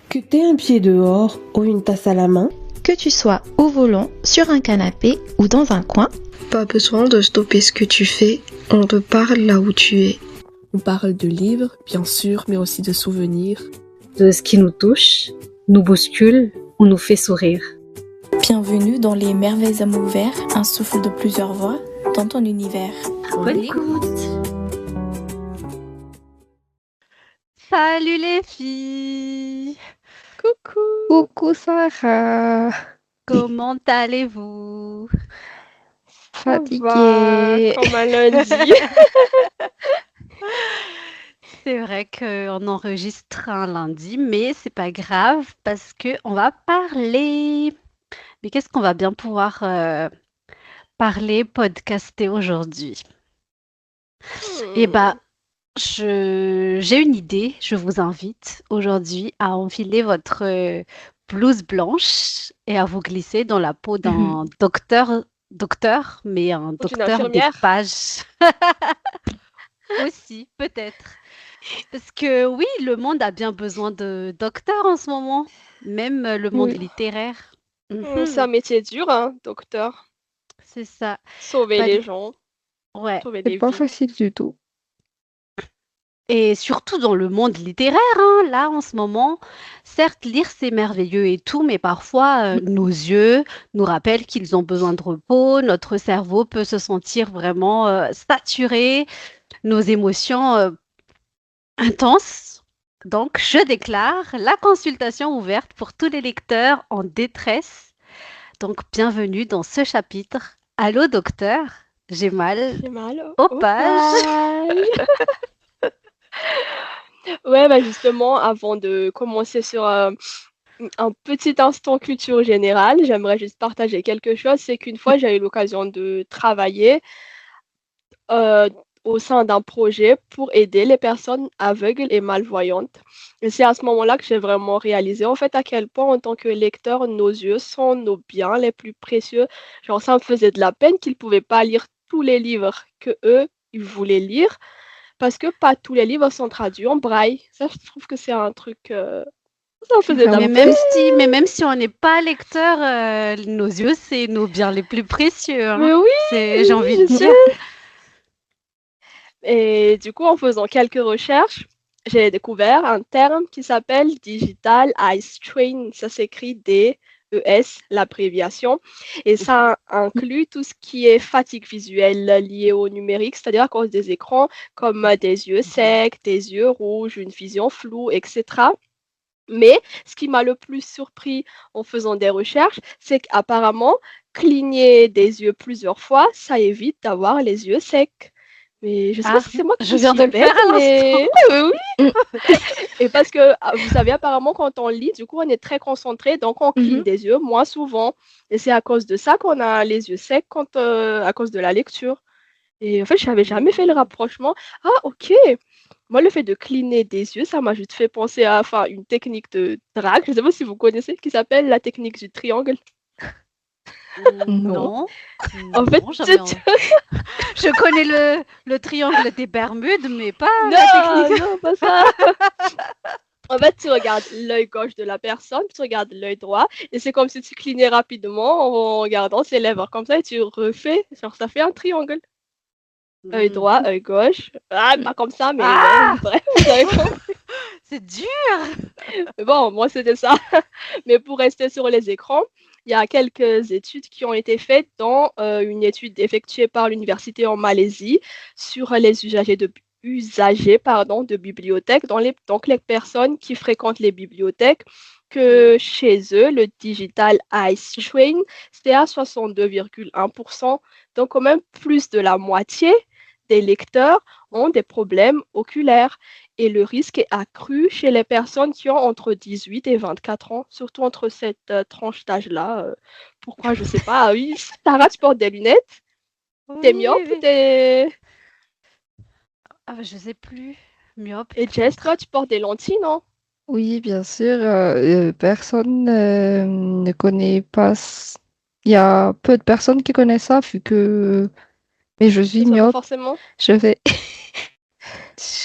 Que t'aies un pied dehors ou une tasse à la main, que tu sois au volant, sur un canapé ou dans un coin, pas besoin de stopper ce que tu fais, on te parle là où tu es. On parle de livres, bien sûr, mais aussi de souvenirs. De ce qui nous touche, nous bouscule ou nous fait sourire. Bienvenue dans Les Merveilles à mots ouverts, un souffle de plusieurs voix dans ton univers. Bonne écoute. Salut les filles! Coucou! Coucou Sarah! Comment allez-vous? Fatiguée! Comme un lundi. C'est vrai qu'on enregistre un lundi, mais c'est pas grave parce qu'on va parler. Mais qu'est-ce qu'on va bien pouvoir parler, podcaster aujourd'hui? Eh ben, j'ai une idée. Je vous invite aujourd'hui à enfiler votre blouse blanche et à vous glisser dans la peau d'un docteur, mais un docteur des pages. Aussi, peut-être. Parce que oui, le monde a bien besoin de docteurs en ce moment, même le monde littéraire. C'est un métier dur, hein, docteur. C'est ça. Sauver les gens. Ouais. Sauver des C'est pas vies. facile du tout. Et surtout dans le monde littéraire, hein, là en ce moment, certes, lire c'est merveilleux et tout, mais parfois nos yeux nous rappellent qu'ils ont besoin de repos, notre cerveau peut se sentir vraiment saturé, nos émotions intenses. Donc, je déclare la consultation ouverte pour tous les lecteurs en détresse. Donc, bienvenue dans ce chapitre. Allô, docteur, j'ai mal aux pages. Ouais, bah justement, avant de commencer sur un petit instant culture générale, j'aimerais juste partager quelque chose. C'est qu'une fois, j'ai eu l'occasion de travailler au sein d'un projet pour aider les personnes aveugles et malvoyantes. Et c'est à ce moment-là que j'ai vraiment réalisé, en fait, à quel point, en tant que lecteur, nos yeux sont nos biens les plus précieux. Genre, ça me faisait de la peine qu'ils ne pouvaient pas lire tous les livres que eux, ils voulaient lire, parce que pas tous les livres sont traduits en braille. Ça, je trouve que c'est un truc... ça me faisait de la peine. Mais même si on n'est pas lecteur, nos yeux, c'est nos biens les plus précieux. Hein. Mais oui, j'ai envie de dire. Et du coup, en faisant quelques recherches, j'ai découvert un terme qui s'appelle Digital Eye Strain. Ça s'écrit DES, l'abréviation. Et ça inclut tout ce qui est fatigue visuelle liée au numérique, c'est-à-dire à cause des écrans, comme des yeux secs, des yeux rouges, une vision floue, etc. Mais ce qui m'a le plus surpris en faisant des recherches, c'est qu'apparemment, cligner des yeux plusieurs fois, ça évite d'avoir les yeux secs. Mais je sais pas si c'est moi qui je viens de le faire mais oui. Et parce que vous savez, apparemment, quand on lit, du coup, on est très concentré, donc on cligne des yeux moins souvent. Et c'est à cause de ça qu'on a les yeux secs à cause de la lecture. Et en fait, je n'avais jamais fait le rapprochement. Ah, ok. Moi, le fait de cligner des yeux, ça m'a juste fait penser à une technique de drague, je ne sais pas si vous connaissez, qui s'appelle la technique du triangle. Non. En fait, je connais le triangle des Bermudes, mais pas la technique. Non, pas ça. En fait, tu regardes l'œil gauche de la personne, puis tu regardes l'œil droit, et c'est comme si tu clignais rapidement en regardant ses lèvres comme ça, et tu refais, genre ça fait un triangle. Œil droit, œil gauche. Ah, pas comme ça, mais bref, vous avez compris. C'est dur. Mais bon, moi c'était ça. Mais pour rester sur les écrans, il y a quelques études qui ont été faites, dont une étude effectuée par l'université en Malaisie sur les usagers de bibliothèques, donc les personnes qui fréquentent les bibliothèques, que chez eux, le Digital Eye Strain, c'était à 62,1%. Donc quand même plus de la moitié des lecteurs ont des problèmes oculaires. Et le risque est accru chez les personnes qui ont entre 18 et 24 ans, surtout entre cette tranche d'âge-là. Pourquoi, je ne sais pas. Ah oui, Sarah, tu portes des lunettes? T'es myope ou t'es... Je ne sais plus. Myope. Et Jess, toi, tu portes des lentilles, non? Oui, bien sûr. Personne ne connaît pas. Il y a peu de personnes qui connaissent ça, vu que. Mais je suis myope. Forcément. Je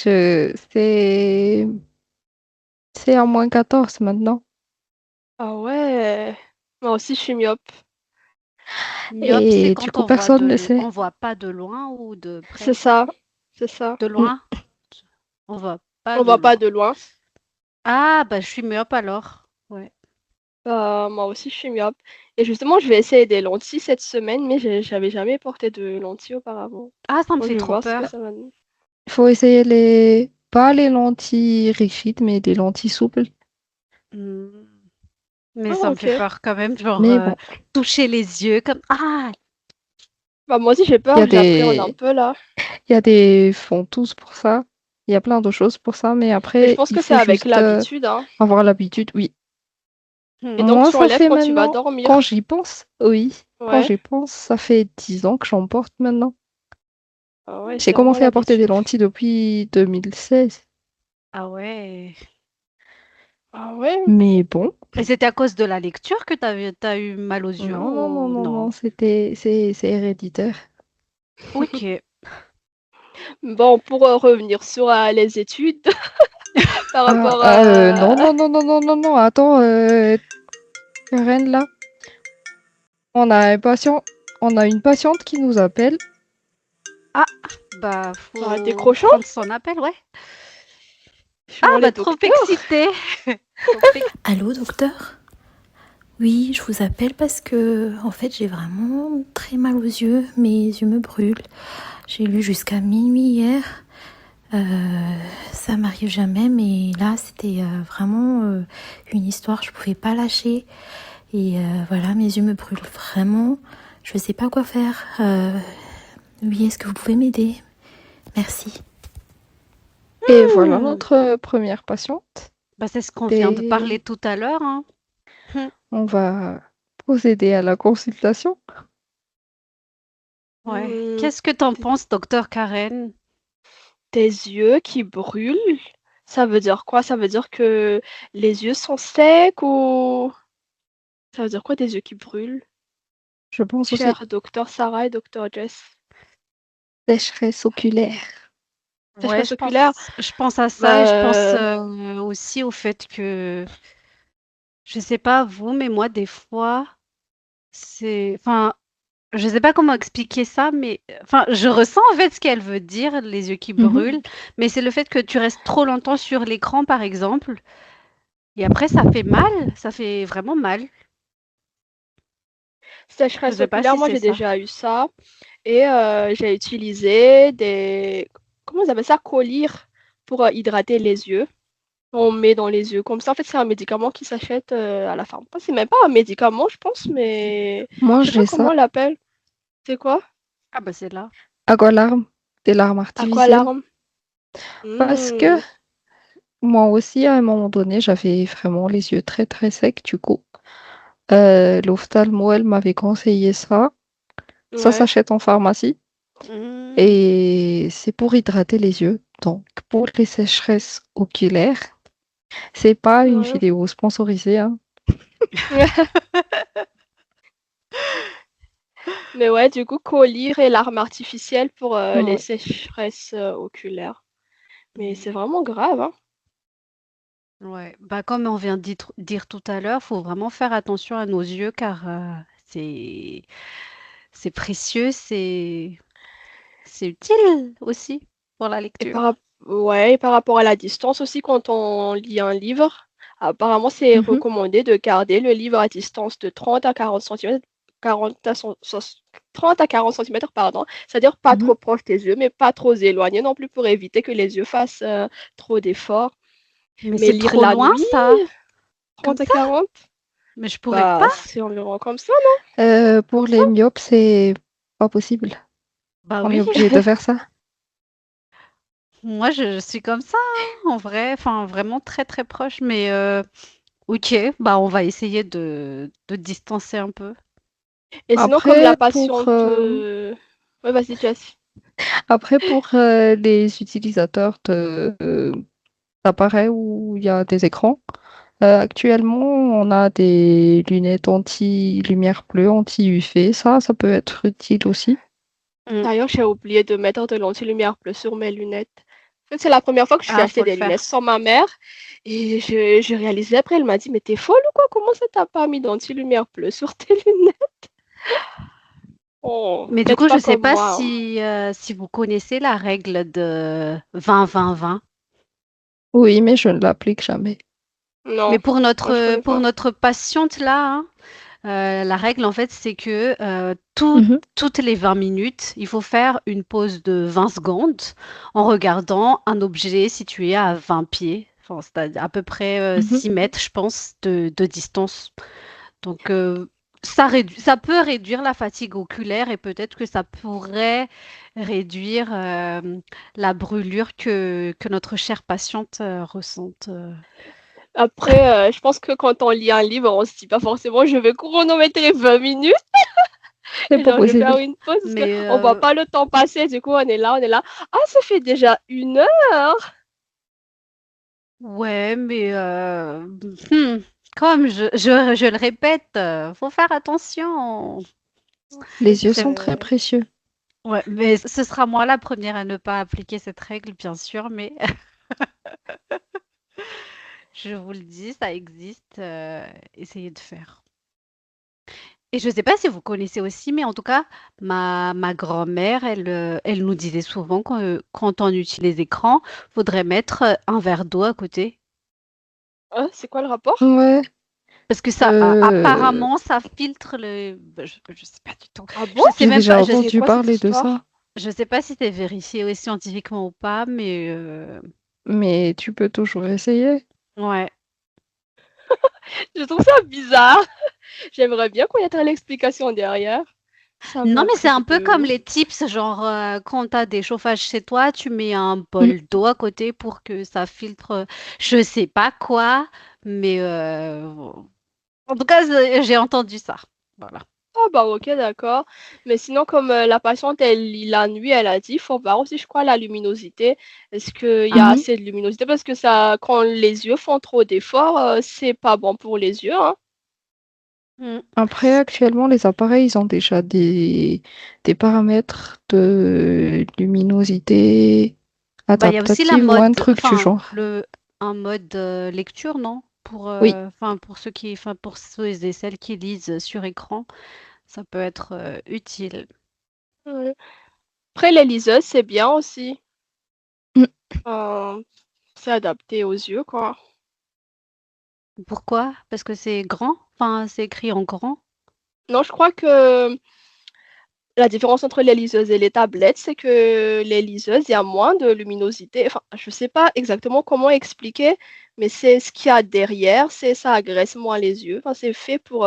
c'est à -14 maintenant. Ah ouais. Moi aussi, je suis myope. Myope, c'est Et du quand coup, personne ne sait. on voit pas de loin ou de C'est près? ça. C'est ça. De Mm. loin? On voit pas On de voit pas loin. de loin. Ah, bah je suis myope alors. Ouais. Moi aussi, je suis myope. Et justement, je vais essayer des lentilles cette semaine, mais j'avais jamais porté de lentilles auparavant. Ah, ça me Donc, fait je vais trop voir ce que peur. ça va donner. Il faut essayer pas les lentilles rigides, mais des lentilles souples. Hmm. Mais Ah, ça me ok. fait peur quand même, genre Mais bon, toucher les yeux comme ah. Bah, moi aussi, j'ai il y peur, a j'appréhende un des, peu là. il y a des font-tous pour ça. Il y a plein de choses pour ça, mais Mais je après, pense il que c'est faut avec juste l'habitude, hein. avoir l'habitude. Oui. Et donc, Moi, tu ça enlèves fait quand tu vas maintenant, quand dormir. j'y pense, oui, quand Ouais. j'y pense, ça fait 10 ans que j'en porte maintenant. Ah ouais, J'ai c'est vraiment commencé à porter des l'habitude. lentilles depuis 2016. Ah ouais. Ah ouais. Mais bon, Et c'était à cause de la lecture que t'as eu mal aux yeux non, non, non, ou non, non, non? c'est héréditaire. Ok. Bon, pour revenir sur les études, par rapport Non, à... non, non, non, non, non, non, attends, Karen, là, on a un patient, on a une patiente qui nous appelle. Ah, bah Ah, faut décrochant, prendre son appel, ouais. je suis Ah le bah trop docteur. excitée. Trop Allô, docteur? Oui, je vous appelle parce que, en fait, j'ai vraiment très mal aux yeux. Mes yeux me brûlent. J'ai lu jusqu'à minuit hier. Ça m'arrive jamais, mais là, c'était vraiment une histoire. Je pouvais pas lâcher. Et voilà, mes yeux me brûlent vraiment. Je sais pas quoi faire. Oui, est-ce que vous pouvez m'aider? Merci. Et voilà Hmm. notre première patiente. Bah c'est ce qu'on vient de Et parler tout à l'heure, hein. Hmm. on va procéder à la consultation. Ouais. Hmm, Qu'est-ce que t'en penses, docteur Karen? tes yeux qui brûlent, ça veut dire quoi? Ça veut dire que les yeux sont secs ou... Ça veut dire quoi des yeux qui brûlent? Je pense aussi Cher docteur Sarah et docteur Jess. sécheresse oculaire. Ouais, Sécheresse oculaire? je pense à ça et je pense Bah, aussi au fait que, je sais pas vous, mais moi des fois, enfin, je sais pas comment expliquer ça, mais enfin, je ressens en fait ce qu'elle veut dire, les yeux qui Mhm. brûlent, mais c'est le fait que tu restes trop longtemps sur l'écran, par exemple, et après ça fait mal, ça fait vraiment mal. Je sécheresse sais pas oculaire, si moi c'est j'ai ça. déjà eu ça. Et j'ai utilisé des... Comment ils appellent ça? Collyre pour hydrater les yeux. On met dans les yeux comme ça. En fait, c'est un médicament qui s'achète à la pharmacie. C'est même pas un médicament, je pense, mais Moi, je sais pas j'ai comment on ça. l'appelle. C'est quoi? Ah bah c'est là. Aqualarme, des larmes artificielles. Aqualarme. Parce que Hmm. moi aussi, à un moment donné, j'avais vraiment les yeux très très secs. Du coup, l'ophtalmo, elle m'avait conseillé ça. Ça Ouais. s'achète en pharmacie Hmm. et c'est pour hydrater les yeux. Donc, pour les sécheresses oculaires, c'est pas une Ouais. vidéo sponsorisée, hein. Mais ouais, du coup, collyre et larmes artificielles pour les Ouais. sécheresses oculaires. Mais c'est vraiment grave, hein. Ouais, bah comme on vient de dire tout à l'heure, faut vraiment faire attention à nos yeux car c'est c'est précieux, c'est utile aussi pour la Et lecture. ouais, et par rapport à la distance aussi, quand on lit un livre, apparemment, c'est Mhm. recommandé de garder le livre à distance de 30 à 40 centimètres, 30 à 40 centimètres, pardon. C'est-à-dire pas Mhm. trop proche des yeux, mais pas trop éloigné non plus pour éviter que les yeux fassent trop d'efforts. Mais Mais c'est lire trop la loin nuit, ça, comme 30 à ça. 40, Mais je pourrais pas. bah, c'est environ comme ça. Pour les myopes, c'est pas possible. Bah On oui, est obligé de faire ça. moi je suis comme ça hein, en vrai, enfin vraiment très très proche. Mais ok, bah on va essayer de distancer un peu. Et sinon, comme la Après, pour, patiente... Ouais, vas-y, Jess. après, pour les utilisateurs d'appareils où il y a des écrans, actuellement, on a des lunettes anti-lumière bleue, anti-UV. Ça peut être utile aussi. Mm. D'ailleurs, j'ai oublié de mettre de l'anti-lumière bleue sur mes lunettes. fait, c'est la première fois que je suis Ah, acheté faut le des lunettes faire. sans ma mère. Et je réalisais après, elle m'a dit, mais t'es folle ou quoi? Comment ça t'as pas mis d'anti-lumière bleue sur tes lunettes? Oh, Mais du faites coup, je pas sais comme pas moi, hein. si vous connaissez la règle de 20-20-20. Oui, mais je ne l'applique jamais. Mais Non, pour moi je connais pour pas. notre patiente là, hein, la règle en fait, c'est que Mhm. toutes les 20 minutes, il faut faire une pause de 20 secondes en regardant un objet situé à 20 pieds, enfin, c'est-à-dire à peu près Mhm. 6 mètres, je pense, de distance. Donc, ça peut réduire la fatigue oculaire et peut-être que ça pourrait réduire la brûlure que notre chère patiente ressente. Après, je pense que quand on lit un livre, on se dit pas forcément, je vais chronométrer les 20 minutes. C'est Et pas genre, je vais faire possible. une pause parce Mais qu'on voit pas le temps passer. Du coup, on est là, on est là. Ah, ça fait déjà 1 heure. ouais, mais comme je le répète, faut faire attention. Les yeux C'est sont très précieux. ouais, mais ce sera moi la première à ne pas appliquer cette règle, bien sûr, mais je vous le dis, ça existe. Essayez de faire. Et je ne sais pas si vous connaissez aussi, mais en tout cas, ma grand-mère, elle nous disait souvent quand on utilise l'écran, faudrait mettre un verre d'eau à côté. Ah, c'est quoi le rapport? Ouais. Parce que ça, Euh, apparemment, ça filtre le. Je sais pas du tout. Ah bon? Je sais J'ai même déjà pas. C'est entendu quoi cette parler de histoire? ça, Je sais pas si c'est vérifié scientifiquement ou pas, mais mais tu peux toujours essayer. ouais. Je trouve ça bizarre. J'aimerais bien connaître l'explication derrière. Ça Non, mais c'est un m'intrigue peu de comme ouf. les tips, genre quand tu as des chauffages chez toi, tu mets un Mm. bol d'eau à côté pour que ça filtre, je sais pas quoi, mais en tout cas, j'ai entendu ça. Voilà. Ah bah ok, d'accord. Mais sinon, comme la patiente, elle lit la nuit, elle a dit, il faut voir aussi, je crois, la luminosité. Est-ce qu'il y a Mhm. assez de luminosité? Parce que ça, quand les yeux font trop d'efforts, c'est pas bon pour les yeux, hein. Mm. Après, actuellement, les appareils, ils ont déjà des paramètres de luminosité Bah, il y a aussi la adaptative ou un mode, truc du enfin, genre. un mode lecture, non? Oui, Pour ceux enfin, pour ceux et celles qui lisent sur écran, ça peut être utile. Ouais. Après, les liseuses, c'est bien aussi. mm, Euh, c'est adapté aux yeux, quoi. Pourquoi? Parce que c'est grand? Enfin, c'est écrit en grand? Non, je crois que la différence entre les liseuses et les tablettes, c'est que les liseuses, il y a moins de luminosité. Enfin, je sais pas exactement comment expliquer, mais c'est ce qu'il y a derrière, c'est ça agresse moins les yeux. Enfin, c'est fait pour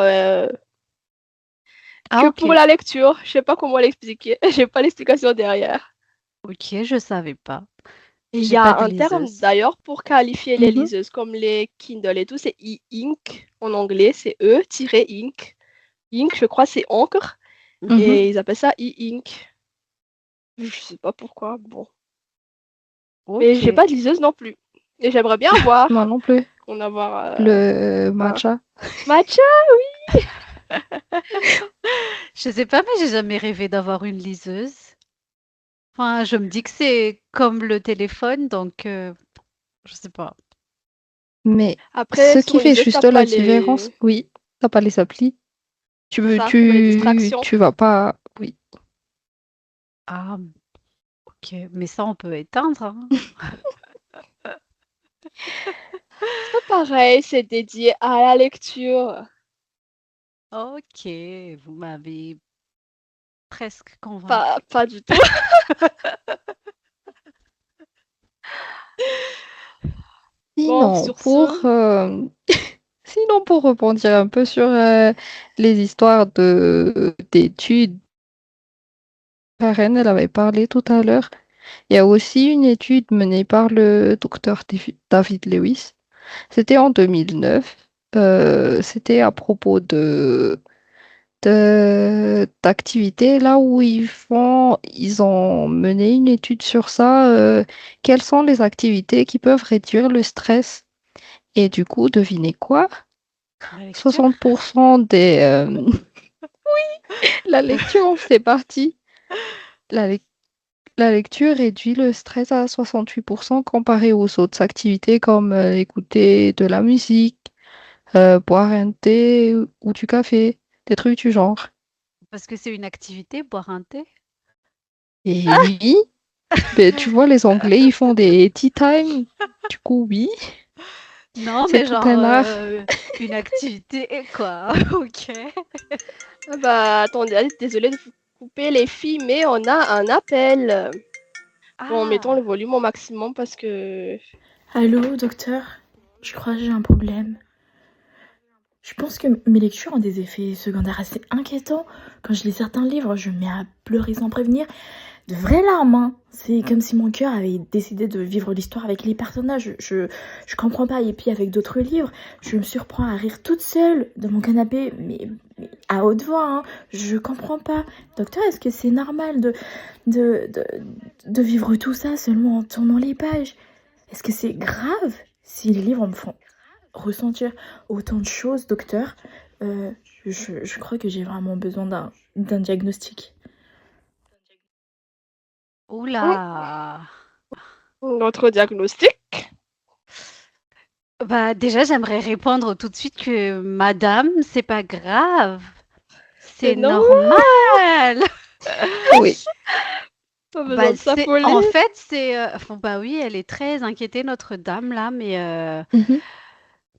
Ah, que pour ok. la lecture. Je sais pas comment l'expliquer. J'ai pas l'explication derrière. Ok, je savais pas. Et il y J'ai pas a de un terme liseuse. d'ailleurs pour qualifier les mhm, liseuses, comme les Kindle et tout, c'est e-ink en anglais, c'est E-ink. Ink, je crois, c'est encre, mhm. et ils appellent ça e-ink. Je sais pas pourquoi. Bon. Mais j'ai Ok. pas de liseuse non plus. Et j'aimerais bien avoir. Moi non plus. En avoir Le un. matcha. Matcha, oui. Je sais pas, mais j'ai jamais rêvé d'avoir une liseuse. Enfin, je me dis que c'est comme le téléphone, donc je sais pas. Mais Après, ce qui sur fait liseuse, t'as juste pas la différence, les. oui, t'as pas les applis. C'est ça, pour les distractions. Tu vas pas. Oui. Ah, ok. Mais ça, on peut éteindre, hein. C'est pareil, c'est dédié à la lecture. Ok, vous m'avez presque convaincu. Pas du tout. Bon, Sinon, sur ce, sinon, pour rebondir un peu sur les histoires d'études, Karen, elle avait parlé tout à l'heure. Il y a aussi une étude menée par le docteur David Lewis. C'était en 2009. C'était à propos d'activités là où ils ont mené une étude sur ça. Quelles sont les activités qui peuvent réduire le stress? Et du coup, devinez quoi? La lecture? 60% des... la lecture, c'est parti. La, lec- La lecture réduit le stress à 68% comparé aux autres activités comme écouter de la musique, boire un thé ou du café, des trucs du genre. Parce que c'est une activité, boire un thé. Et oui, ben, tu vois, les Anglais, ils font des tea time. Du coup, oui, Non, c'est mais tout genre un art. une activité, quoi. Ok. Ah bah, attendez, désolée de vous couper les filles, mais on a un appel. Bon, mettons le Ah, volume au maximum parce que... Allô, docteur? Je crois que j'ai un problème. Je pense que mes lectures ont des effets secondaires assez inquiétants. Quand je lis certains livres, je me mets à pleurer sans prévenir. De vraies larmes, hein. C'est comme si mon cœur avait décidé de vivre l'histoire avec les personnages. Je comprends pas. Et puis avec d'autres livres, je me surprends à rire toute seule dans mon canapé, mais à haute voix, hein. Je comprends pas. Docteur, est-ce que c'est normal de, de, de vivre tout ça seulement en tournant les pages? Est-ce que c'est grave si les livres me font ressentir autant de choses, docteur? Euh, je crois que j'ai vraiment besoin d'un diagnostic. Oui, oula. notre diagnostic. Bah déjà, j'aimerais répondre tout de suite que madame, c'est pas grave. C'est C'est non, normal. Oui. pas Bah, besoin de c'est en s'affoler. fait, enfin, bah oui, elle est très inquiétée, notre dame là, Mhm.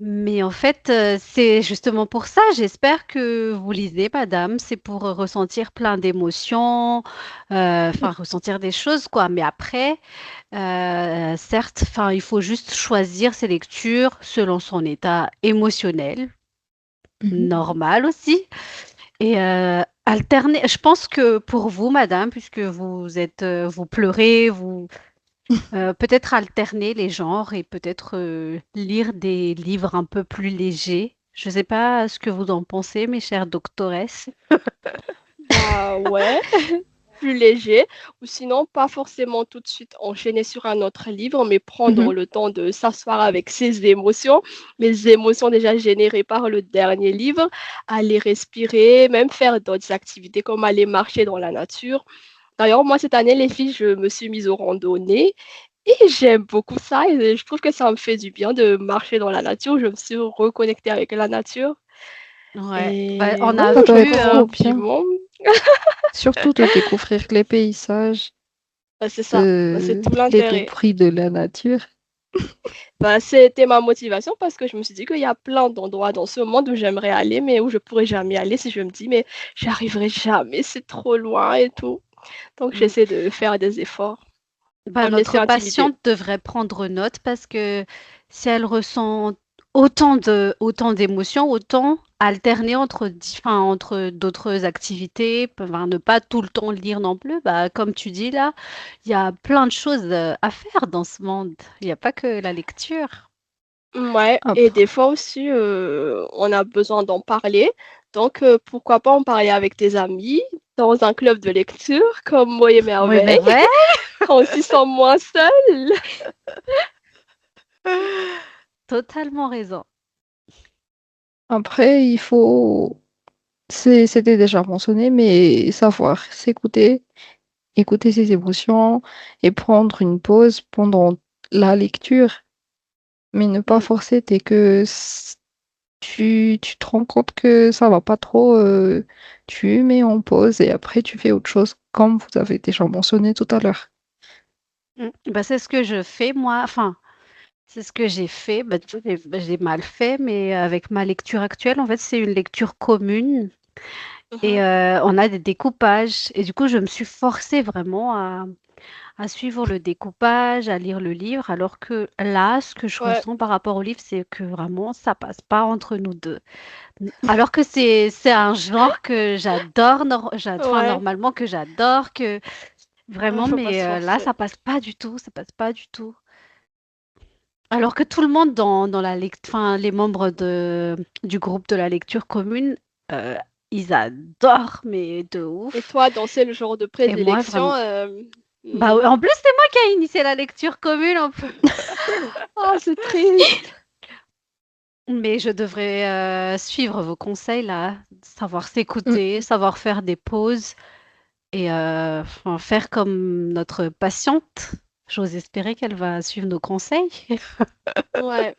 mais en fait, c'est justement pour ça. J'espère que vous lisez, madame. C'est pour ressentir plein d'émotions, enfin ressentir des choses, quoi. Mais après, certes, enfin, il faut juste choisir ses lectures selon son état émotionnel, Mhm. normal aussi. Et alterner, je pense que pour vous, madame, puisque vous pleurez, peut-être alterner les genres et peut-être lire des livres un peu plus légers. Je ne sais pas ce que vous en pensez, mes chères doctoresses. Bah ouais, plus léger. Ou sinon, pas forcément tout de suite enchaîner sur un autre livre, mais prendre Mhm. le temps de s'asseoir avec ses émotions, les émotions déjà générées par le dernier livre, aller respirer, même faire d'autres activités comme aller marcher dans la nature. D'ailleurs, moi, cette année, les filles, je me suis mise aux randonnées et j'aime beaucoup ça. Et je trouve que ça me fait du bien de marcher dans la nature. Je me suis reconnectée avec la nature. Ouais, bah, Et on ouais, a Ça doit vu, être trop bien. effectivement, Surtout de découvrir les paysages, bah, c'est ça. Bah, c'est tout les beaux l'intérêt. bruits de la nature. Bah, c'était ma motivation parce que je me suis dit qu'il y a plein d'endroits dans ce monde où j'aimerais aller, mais où je pourrais jamais aller si je me dis, mais j'arriverai jamais, c'est trop loin et tout. Donc, mm, j'essaie de faire des efforts, bah, pas me laisser notre intimider. patiente devrait prendre note parce que si elle ressent autant d'émotions, autant alterner entre d'autres activités, enfin, ne pas tout le temps lire non plus. Bah, comme tu dis là, il y a plein de choses à faire dans ce monde. Il n'y a pas que la lecture. Ouais, et Après, des fois aussi, on a besoin d'en parler. Donc, pourquoi pas en parler avec tes amis dans un club de lecture comme Mots et Oui, mais Merveilles. vrai. On s'y sent moins seul. Totalement raison. après, il faut, c'était déjà mentionné, mais savoir s'écouter, écouter ses émotions et prendre une pause pendant la lecture, mais ne pas Mm. forcer dès que tu te rends compte que ça va pas trop, tu mets en pause et après tu fais autre chose, comme vous avez déjà mentionné tout à l'heure. Bah, c'est ce que je fais moi. Enfin, c'est ce que j'ai fait. Bah, tu vois, j'ai mal fait, mais avec ma lecture actuelle, en fait, c'est une lecture commune et Mhm. on a des découpages. Et du coup, je me suis forcée vraiment à suivre le découpage, à lire le livre, alors que là, ce que je Ouais. ressens par rapport au livre, c'est que vraiment, ça passe pas entre nous deux. Alors que c'est un genre que j'adore, enfin, Ouais. normalement que j'adore, que Il vraiment, faut pas mais se là, forcer. ça passe pas du tout, ça passe pas du tout. Alors que tout le monde dans enfin, les membres du groupe de la lecture commune, euh, ils adorent, mais de Et ouf. toi, dans le genre de Et moi, prédilection, vraiment. Bah, ouais, en plus, c'est moi qui ai initié la lecture commune, en plus. oh, c'est triste. Mais je devrais suivre vos conseils là, savoir Mm. s'écouter, savoir faire des pauses. et faire comme notre patiente. J'ose espérer qu'elle va suivre nos conseils. Ouais.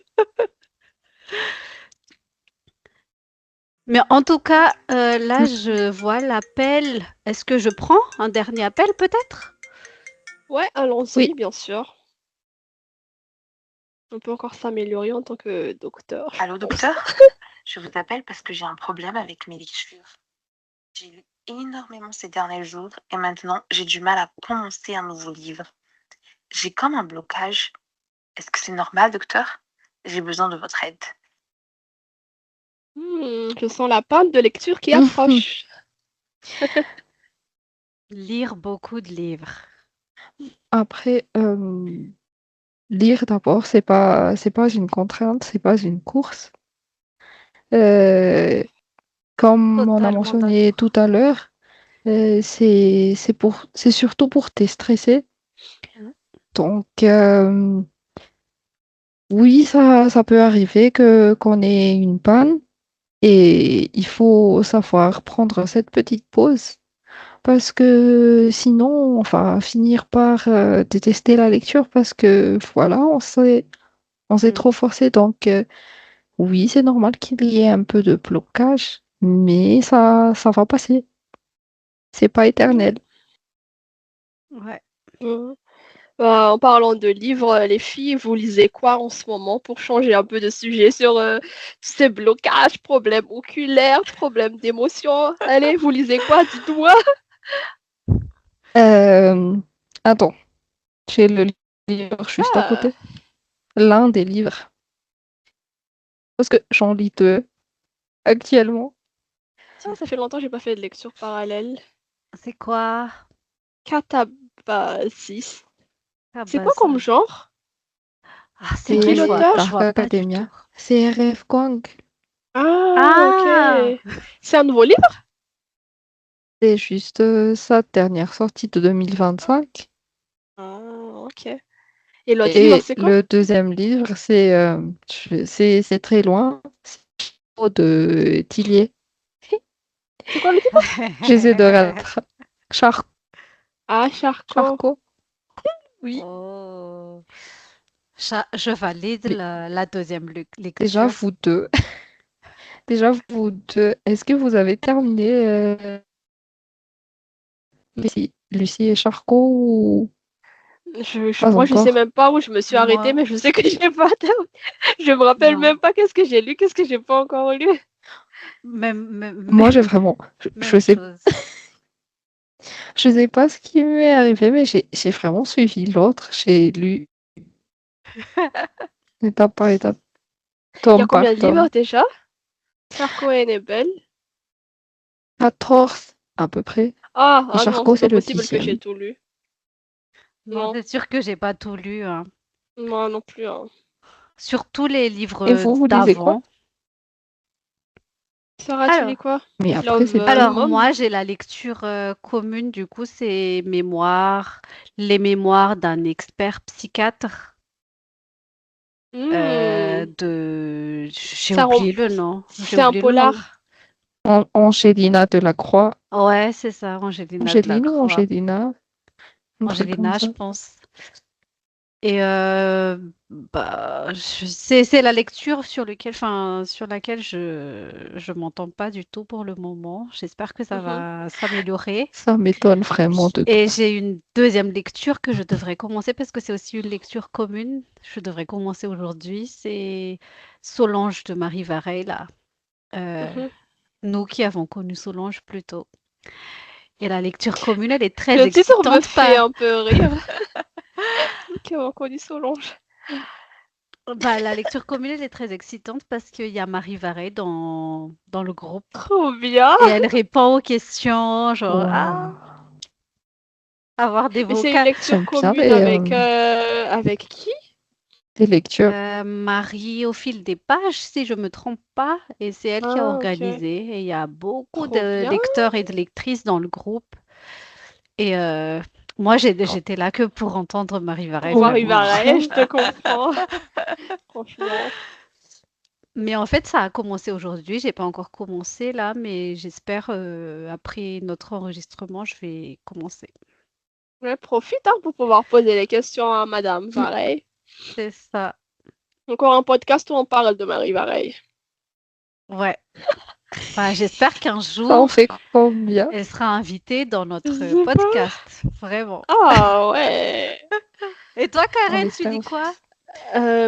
Mais en tout cas, là, je vois l'appel. Est-ce que je prends un dernier appel peut-être? Ouais, allons-y, Oui, bien sûr. On peut encore s'améliorer en tant que docteur, je Allô, pense. docteur? Je vous appelle parce que j'ai un problème avec mes lectures. J'ai lu énormément ces derniers jours et maintenant j'ai du mal à commencer un nouveau livre. J'ai comme un blocage. Est-ce que c'est normal, docteur? J'ai besoin de votre aide. Je sens la panne de lecture qui approche. Lire beaucoup de livres. Après, lire d'abord, c'est pas une contrainte, c'est pas une course. Euh, Comme on a Totalement mentionné d'accord. tout à l'heure, c'est surtout pour déstresser. Mm. Donc, oui, ça peut arriver qu'on ait une panne et il faut savoir prendre cette petite pause parce que sinon, on va finir par détester la lecture parce que voilà, on s'est Mm. trop forcé. Donc, oui, c'est normal qu'il y ait un peu de blocage, mais ça va passer. C'est pas éternel. Ouais. Mm. En parlant de livres, les filles, vous lisez quoi en ce moment pour changer un peu de sujet sur tous ces blocages, problèmes oculaires, problèmes d'émotion? Allez, vous lisez quoi? Dites-moi. Euh, Attends, j'ai le livre juste à Ah, côté. L'un des livres. Parce que j'en lis deux actuellement. ça fait longtemps que j'ai pas fait de lecture parallèle. C'est quoi? Catabasis. Ah C'est bah quoi comme ça. genre? Ah, c'est C'est vrai, qui C'est je l'auteur? Dark vois pas du Academia. tout. C'est R.F. Kuang. Ah, ok. Ah! C'est un nouveau livre? C'est juste sa dernière sortie de 2025. Ah, ok. Et l'autre livre, Et c'est quoi? le deuxième livre, c'est très loin. C'est de Tillier. C'est quoi le titre? J'essaie de rattraper. Char Ah, Charcot. Charcot. Oui. Oh. Je valide Mais la deuxième déjà, lecture. vous deux. Déjà, vous deux. Est-ce que vous avez terminé Lucie et Charcot ou pas Moi, je sais encore? même pas où je me suis arrêtée, Moi, mais je sais que j'ai pas terminé. Je me rappelle non. même pas qu'est-ce que j'ai lu, qu'est-ce que j'ai pas encore lu. Moi, j'ai vraiment. Même chose. Je sais pas ce qui m'est arrivé, mais j'ai vraiment suivi l'autre. J'ai lu étape par étape, Il y a tome combien par de livres tome. déjà? Charcot et Annabelle. 14 à peu près. Et Ah non, Charcot, c'est c'est pas le possible que j'ai 10e. tout lu. Non, Non, c'est sûr que j'ai pas tout lu, hein. moi non plus, hein. Surtout les Et livres vous lisez quoi? d'avant. Sarah, tu lis Alors, quoi? Mais après, Love c'est alors plus. Mom? moi, j'ai la lecture commune, du coup, c'est les mémoires d'un expert psychiatre Hmm, j'ai c'est un, rom- oublié le nom. J'ai c'est un oublié le nom. polar. Angélina Delacroix. Ouais, c'est ça, Angelina Angéline ou Delacroix. Angélina? Un truc comme Angelina, je ça. pense. Et c'est la lecture sur laquelle je m'entends pas du tout pour le moment. J'espère que ça Mhm. va s'améliorer. Ça m'étonne vraiment de Et toi. j'ai une deuxième lecture que je devrais commencer parce que c'est aussi une lecture commune. Je devrais commencer aujourd'hui. C'est Solange de Marie Varey, là. Euh, Mhm. nous qui avons connu Solange plus tôt. Et la lecture commune, elle est très Le titre me excitante. fait un peu rire. Ok, on connaît Solange. Bah, la lecture commune, elle est très excitante parce qu'il y a Marie Varey dans le groupe Trop bien. et elle répond aux questions, genre, Waouh. avoir des Mais c'est une vocats. lecture J'aime bien commune avec qui? les lectures. Marie au fil des pages, si je me trompe pas, et c'est elle qui a Ah, ok. organisé. Et il y a beaucoup Trop de bien. lecteurs et de lectrices dans le groupe. Et moi, j'étais là que pour entendre Marie Varey, Pour Marie vraiment. Varey, je te comprends. Franchement. Mais en fait, ça a commencé aujourd'hui. J'ai pas encore commencé là, mais j'espère après notre enregistrement, je vais commencer. Ouais, profite hein, pour pouvoir poser les questions à Madame Mm, Vareille. c'est ça. Encore un podcast où on parle de Marie Vareille. Ouais. Bah, j'espère qu'un Ça en jour, fait combien? elle sera invitée dans Je notre sais pas. podcast. Vraiment. Ah ouais. Et toi, On Karen, tu espère dis aussi. quoi?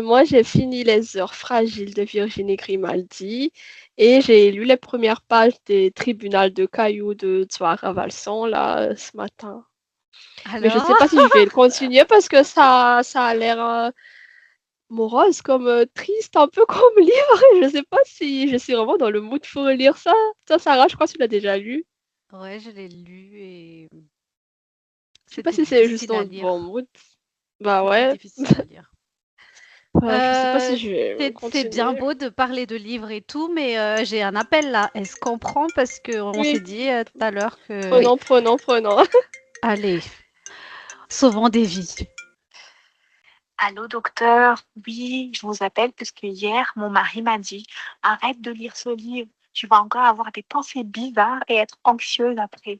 Moi, j'ai fini Les Heures fragiles de Virginie Grimaldi et j'ai lu les premières pages des Tribunaux de Cailloux de Zouara Valson là ce matin. Mais je sais Alors? pas si je vais le continuer parce que ça a l'air morose, comme triste, un peu comme livre. Je sais pas si je suis vraiment dans le mood pour lire ça. Toi, Sarah, je crois que tu l'as déjà lu. Ouais, je l'ai lu et Je sais pas c'était si c'est juste difficile dans à le bon lire. mood. Bah C'était ouais. difficile à lire. Ouais, je sais pas si je vais C'est bien continuer. beau de parler de livres et tout, mais j'ai un appel là. Est-ce qu'on prend? Parce qu'on s'est Oui, dit tout à l'heure que... Oui. prenons. Allez, sauvons des vies. Allô, docteur? Oui, je vous appelle parce que hier, mon mari m'a dit, arrête de lire ce livre. Tu vas encore avoir des pensées bizarres et être anxieuse après.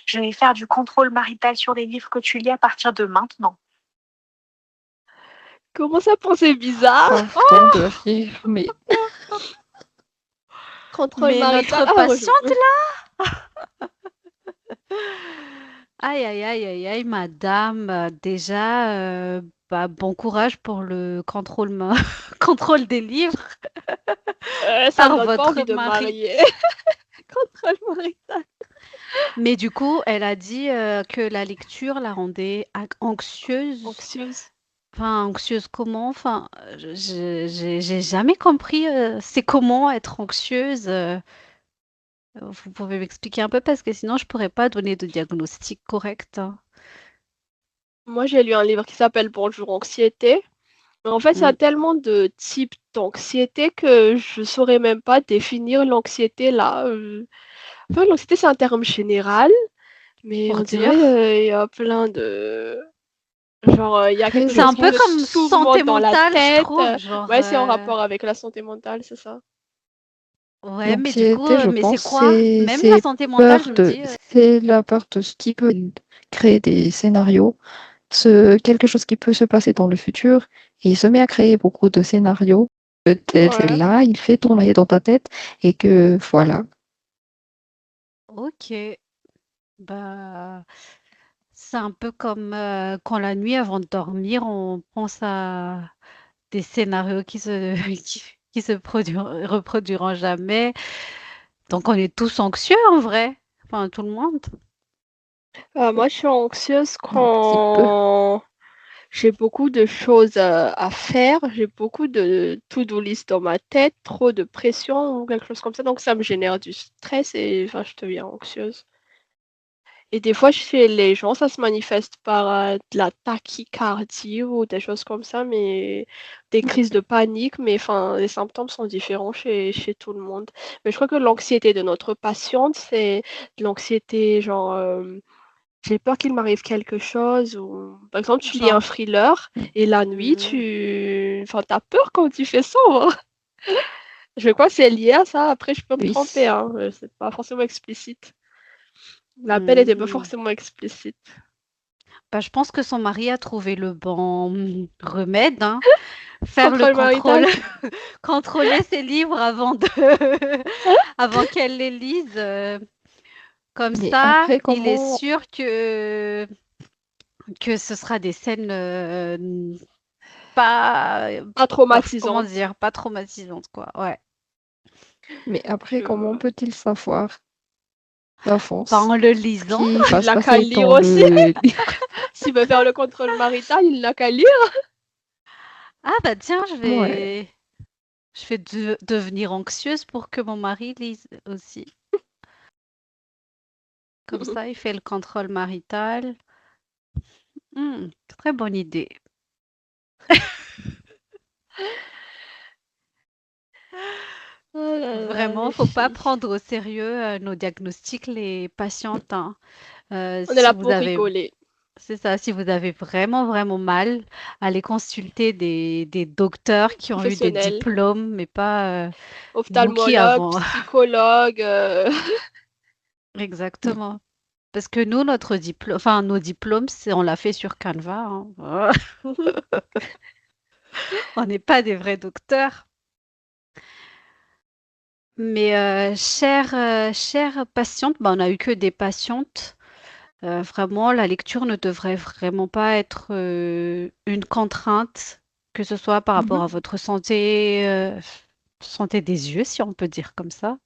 Je vais faire du contrôle marital sur les livres que tu lis à partir de maintenant. Comment ça, penser bizarre? Pardon de rire, mais Contrôle Mais marital. notre Ah, moi, patiente là, aïe aïe aïe aïe aïe, madame, déjà, bah, bon courage pour le contrôle, contrôle des livres ça me par donne pas votre envie de me mari. marier. Contrôle marital. Mais du coup, elle a dit que la lecture la rendait anxieuse. Anxieuse. Enfin, anxieuse comment? Enfin, j'ai jamais compris c'est comment être anxieuse. Vous pouvez m'expliquer un peu parce que sinon je pourrais pas donner de diagnostic correct, hein. Moi, j'ai lu un livre qui s'appelle Bonjour Anxiété. Mais en fait, il y a Mm. tellement de types d'anxiété que je saurais même pas définir l'anxiété là. Enfin, l'anxiété, c'est un terme général, mais on Pour dirait dire. il y a plein de... Genre, il y a quelque C'est très chose un qui peu te comme tourmente santé dans la mentale, je tête. trouve. Genre, Ouais, c'est en rapport avec la santé mentale, c'est ça. ouais, mais du coup, l'anxiété, je mais c'est pense, quoi? Même la c'est santé mentale, je me dis, c'est la peur de ce qui peut créer des scénarios, quelque chose qui peut se passer dans le futur, et il se met à créer beaucoup de scénarios. Peut-être Ouais. là, il fait tourner dans ta tête, et que voilà. ok, bah, c'est un peu comme quand la nuit, avant de dormir, on pense à des scénarios qui se reproduiront jamais. Donc, on est tous anxieux en vrai. Enfin, tout le monde. Moi, je suis anxieuse Un petit peu. quand j'ai beaucoup de choses à faire, j'ai beaucoup de to-do list dans ma tête, trop de pression ou quelque chose comme ça, donc ça me génère du stress et enfin, je deviens anxieuse. Et des fois, chez les gens, ça se manifeste par de la tachycardie ou des choses comme ça, mais des crises de panique, mais enfin, les symptômes sont différents chez tout le monde. Mais je crois que l'anxiété de notre patiente, c'est de l'anxiété genre j'ai peur qu'il m'arrive quelque chose ou par exemple, tu lis un Genre, thriller et la nuit, hmm, t'as peur quand tu fais sombre. Je crois que c'est lié à ça. Après, je peux me Oui. tromper, hein. C'est pas forcément explicite. L'appel était pas hmm. forcément explicite. Bah, je pense que son mari a trouvé le bon remède, hein. Faire le Contrôle contrôle, marital. contrôler ses livres avant de, avant qu'elle les lise. Comme Mais ça, après, il est comment... sûr que ce sera des scènes pas, Pas comment traumatisante. dire, pas traumatisantes, quoi. Ouais. Mais après, comment Je... peut-il savoir Pas d'avance en le ce lisant. qui va Il se n'a qu'à passer lire dans aussi. le... S'il veut faire le contrôle marital, il n'a qu'à lire. Ah bah tiens, Ouais. je vais devenir anxieuse pour que mon mari lise aussi. Comme ça, il fait le contrôle marital. Très bonne idée. Oh là là, Vraiment, les faut pas filles. prendre au sérieux nos diagnostics, les patientes, hein. On est Si là vous pour avez rigoler. C'est ça, si vous avez vraiment, vraiment mal, allez consulter des docteurs qui ont eu des Professionnel, diplômes, mais pas vous qui ophtalmologue, avons. psychologue. Exactement. Parce que nous, notre diplôme, enfin, nos diplômes, on l'a fait sur Canva, hein. On n'est pas des vrais docteurs. Mais chère patiente, bah, on n'a eu que des patientes. Vraiment, la lecture ne devrait vraiment pas être une contrainte, que ce soit par rapport Mhm. à votre santé, santé des yeux, si on peut dire comme ça.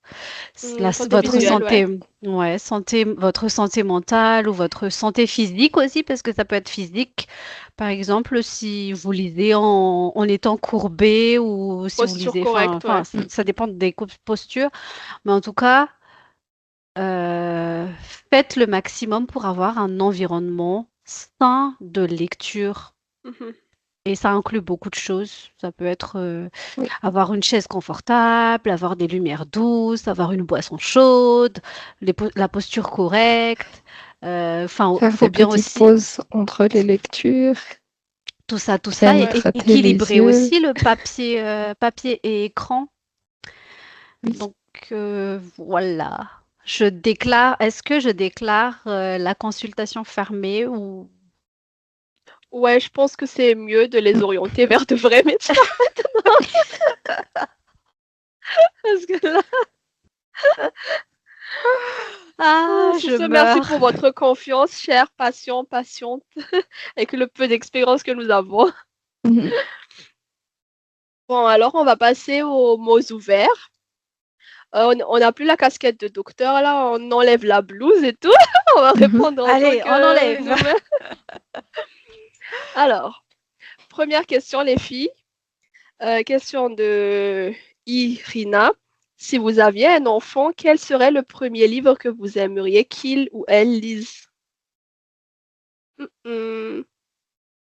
Santé Votre Oui. visuelle, ouais. santé, ouais, votre santé mentale ou votre santé physique aussi, parce que ça peut être physique. Par exemple, si vous lisez en étant courbé ou si vous Posture lisez, correcte, enfin, ouais. ça dépend des postures, mais en tout cas, euh, faites le maximum pour avoir un environnement sain de lecture. Mhm. Et ça inclut beaucoup de choses. Ça peut être Oui. avoir une chaise confortable, avoir des lumières douces, avoir une boisson chaude, la posture correcte. Enfin, il Faire faut des bien petites aussi pauses entre les lectures, tout bien ça, et Ouais. hydrater les équilibrer yeux. aussi le papier et écran. Oui. Donc voilà. Est-ce que je déclare la consultation fermée ou Ouais, je pense que c'est mieux de les orienter vers de vrais médecins parce que là, je sur ce, merci meurs. pour votre confiance, chers patients, patientes, avec le peu d'expérience que nous avons. Mhm. Bon, alors on va passer aux mots ouverts. On n'a plus la casquette de docteur là, on enlève la blouse et tout. On va Mhm. répondre en tant Allez, on que enlève. nous-mêmes. Alors, première question, les filles. Question de Irina. Si vous aviez un enfant, quel serait le premier livre que vous aimeriez qu'il ou elle lise? Mm,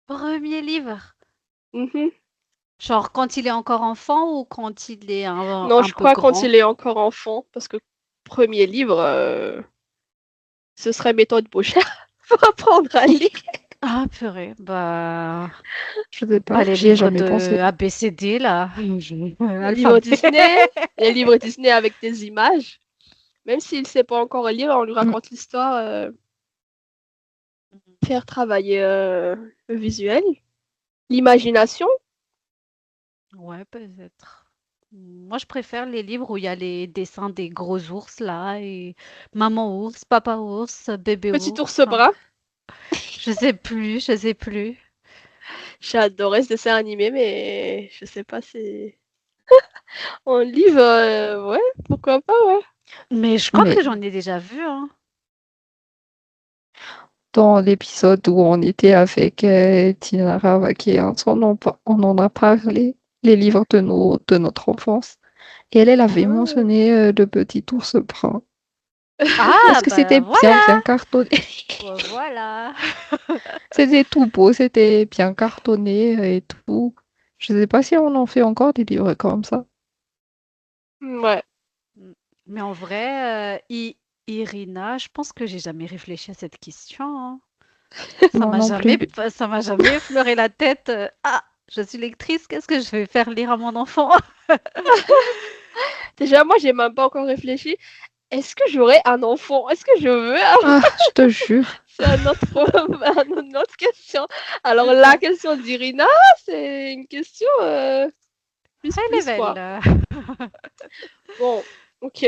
Premier livre. mhm. Genre quand il est encore enfant ou quand il est Non, un je peu crois quand grand? il est encore enfant, parce que premier livre, ce serait méthode Pochère pour apprendre à lire. Ah, purée. Bah, Je sais pas pas, les j'y ai livres jamais de pensé. ABCD, là. Les livres Alphabet. Disney, les livres Disney avec des images. Même s'il ne sait pas encore lire, on lui Mm. raconte l'histoire, faire travailler le visuel, l'imagination. Ouais, peut-être. Moi, je préfère les livres où il y a les dessins des gros ours, là, et maman ours, papa ours, bébé Petit ours. ours brun. Je sais plus. J'ai adoré ce dessin animé, mais je sais pas si en livre, ouais, pourquoi pas, ouais. Mais je crois Mais que j'en ai déjà vu, hein. dans l'épisode où on était avec Tina Ravaki, on en a parlé, les livres de notre enfance. Et elle avait Ah, mentionné le petit ours brun. Parce Ah, que bah c'était bien, voilà. bien cartonné. Voilà. C'était tout beau, c'était bien cartonné et tout. Je sais pas si on en fait encore des livres comme ça. ouais. Mm. Mais en vrai, Irina, je pense que j'ai jamais réfléchi à cette question, hein. Moi non plus. Ça m'a jamais effleuré la tête. Ah, je suis lectrice, qu'est-ce que je vais faire lire à mon enfant? Déjà, moi, j'ai même pas encore réfléchi. Est-ce que j'aurai un enfant? Est-ce que je veux avoir? Ah, je te jure. C'est un autre, une autre question. Alors, C'est la ça. question d'Irina, c'est une question High plus, level. quoi. Bon, ok.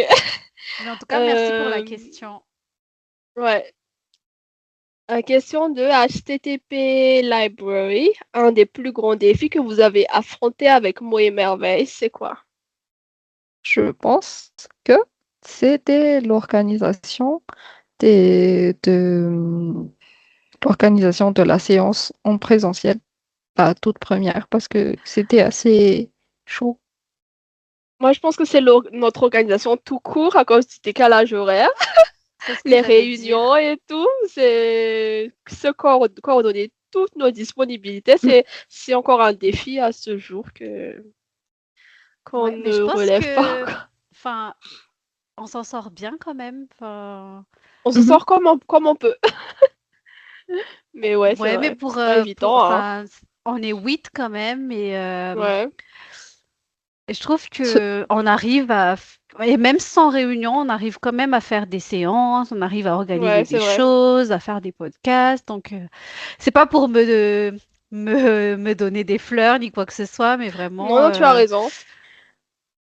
Mais en tout cas, merci pour la Euh, question. ouais. Question de HTTP Library. Un des plus grands défis que vous avez affronté avec Mots et Merveilles, c'est quoi? Je pense que c'était de l'organisation de la séance en présentiel, la toute première, parce que c'était assez chaud. Moi, je pense que c'est notre organisation tout court à cause du décalage horaire, C'est ce que les j'allais dire. réunions et tout. C'est se coordonner toutes nos disponibilités. Mm. C'est encore un défi à ce jour que qu'on Ouais, mais je ne pense relève pas que, encore. enfin, on s'en sort bien quand même. On se Mhm. sort comme on peut. Mais ouais, c'est Ouais, mais vrai. C'est pas évident, hein. enfin, on est 8 quand même, Ouais. et je trouve Ce- que on arrive et même sans réunion, on arrive quand même à faire des séances, on arrive à organiser Ouais, des c'est vrai. choses, à faire des podcasts. Donc, c'est pas pour me donner des fleurs ni quoi que ce soit, mais Non, vraiment, non, tu as raison.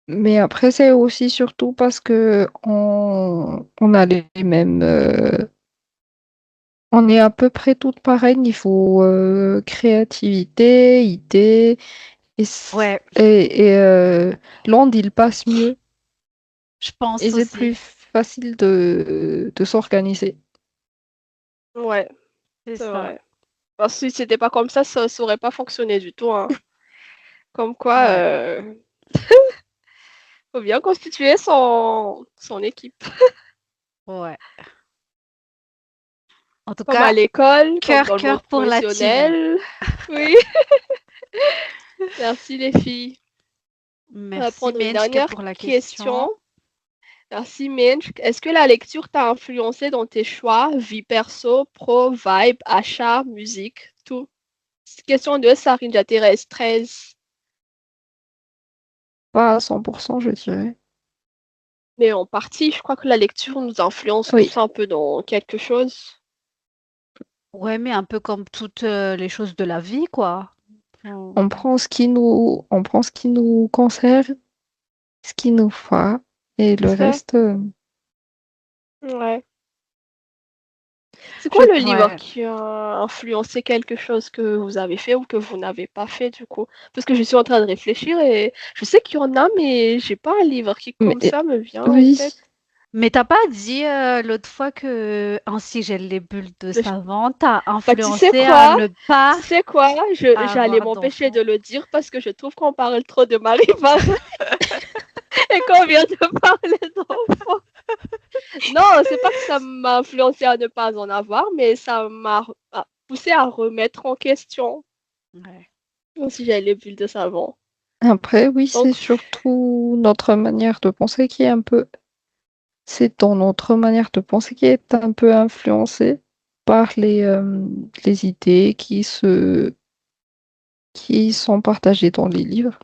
Mais après, c'est aussi surtout parce que on a les mêmes. On est à peu près toutes pareilles niveau créativité, idées. ouais, L'onde, il passe mieux. je Et pense c'est aussi. plus facile de s'organiser. Ouais, C'est c'est ça. vrai. Parce que si c'était pas comme ça aurait pas fonctionné du tout, hein. Comme quoi, Ouais, faut bien constituer son équipe. ouais. En tout Comme à cas, l'école, comme dans le monde cœur pour la team. professionnel. Oui, merci les filles. On va Merci prendre une Menchke dernière pour la question. question. Merci Minch. Est-ce que la lecture t'a influencé dans tes choix, vie perso, pro, vibe, achat, musique, tout? Question de Sarinja Thérèse 13. Pas à 100%, je dirais. Mais en partie, je crois que la lecture nous influence Oui, tous un peu dans quelque chose. Ouais, mais un peu comme toutes les choses de la vie, quoi. on prend on prend ce qui nous concerne, ce qui nous va, et le Ça, reste, ouais. C'est quoi le livre Ouais. qui a influencé quelque chose que vous avez fait ou que vous n'avez pas fait du coup? Parce que je suis en train de réfléchir et je sais qu'il y en a, mais j'ai pas un livre qui mais, comme ça me vient en oui, tête. Mais t'as pas dit l'autre fois que Ainsi gèle les bulles de Mais je- savon t'a Bah, tu sais influencé à quoi? ne pas Tu sais quoi? J'allais avoir m'empêcher de d'enfant. le dire parce que je trouve qu'on parle trop de Marie Varé et qu'on vient de parler d'enfants. Non, c'est pas que ça m'a influencé à ne pas en avoir, mais ça m'a poussé à remettre en question Ouais. si j'avais les bulles de savon. après, oui, c'est Donc, surtout notre manière de penser qui est un peu, c'est dans notre manière de penser qui est un peu influencée par les idées qui sont partagées dans les livres.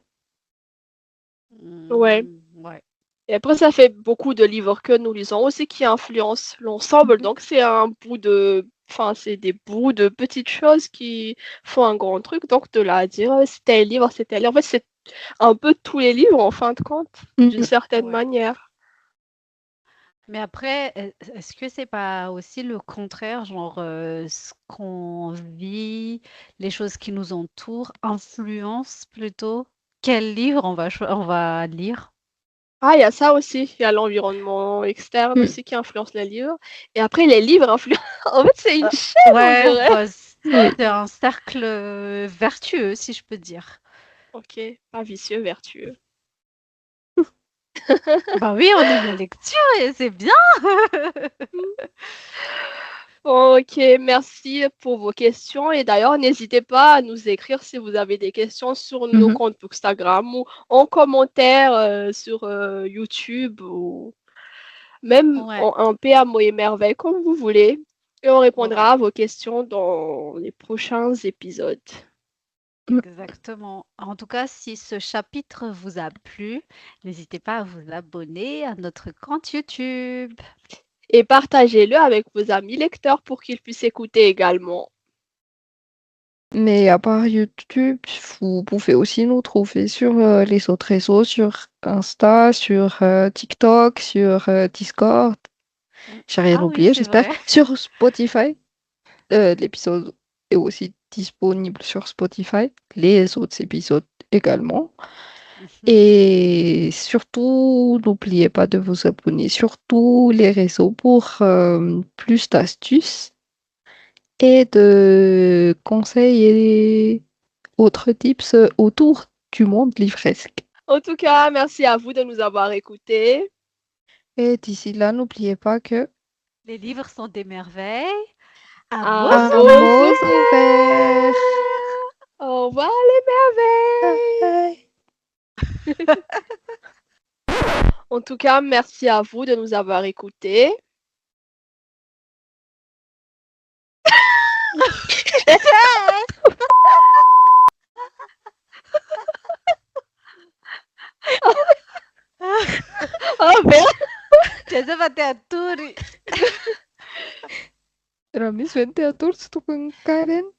ouais. Ouais. Et après, ça fait beaucoup de livres que nous lisons aussi qui influencent l'ensemble. Mhm. Donc, c'est un bout de. Enfin, c'est des bouts de petites choses qui font un grand truc. Donc, de là à dire, c'est tel livre, c'est tel livre. En fait, c'est un peu tous les livres, en fin de compte, d'une Mhm. certaine Ouais. manière. Mais après, est-ce que c'est pas aussi le contraire, genre ce qu'on vit, les choses qui nous entourent, influencent plutôt quel livre on va lire? Ah, il y a ça aussi. Il y a l'environnement externe Mhm. aussi qui influence les livres. Et après, les livres influencent. En fait, c'est une chaîne, on Ouais, dirait. bah, Oui. c'est un cercle vertueux, si je peux dire. Ok, pas vicieux, vertueux. Bah oui, on aime la lecture et c'est bien. Ok, merci pour vos questions. Et d'ailleurs, n'hésitez pas à nous écrire si vous avez des questions sur nos Mhm. comptes Instagram ou en commentaire sur YouTube ou même Ouais, en paix, amour et merveille, comme vous voulez. Et on ouais, répondra à vos questions dans les prochains épisodes. exactement. En tout cas, si ce chapitre vous a plu, n'hésitez pas à vous abonner à notre compte YouTube. Et partagez-le avec vos amis lecteurs pour qu'ils puissent écouter également. Mais à part YouTube, vous pouvez aussi nous trouver sur les autres réseaux, sur Insta, sur TikTok, sur Discord. J'ai rien Ah oui, oublié, c'est j'espère. vrai. Sur Spotify. L'épisode est aussi disponible sur Spotify. Les autres épisodes également. Mhm. Et surtout, n'oubliez pas de vous abonner sur tous les réseaux pour plus d'astuces et de conseils et autres tips autour du monde livresque. En tout cas, merci à vous de nous avoir écoutés. Et d'ici là, n'oubliez pas que Les livres sont des merveilles. À vos À à vos mots oreilles. ouverts. ouverts. Au revoir les merveilles. Bye. En tout cas, merci à vous de nous avoir écoutés. Oh merde. Joseph hati-hati. Ramis, vente a tours tú con Karen.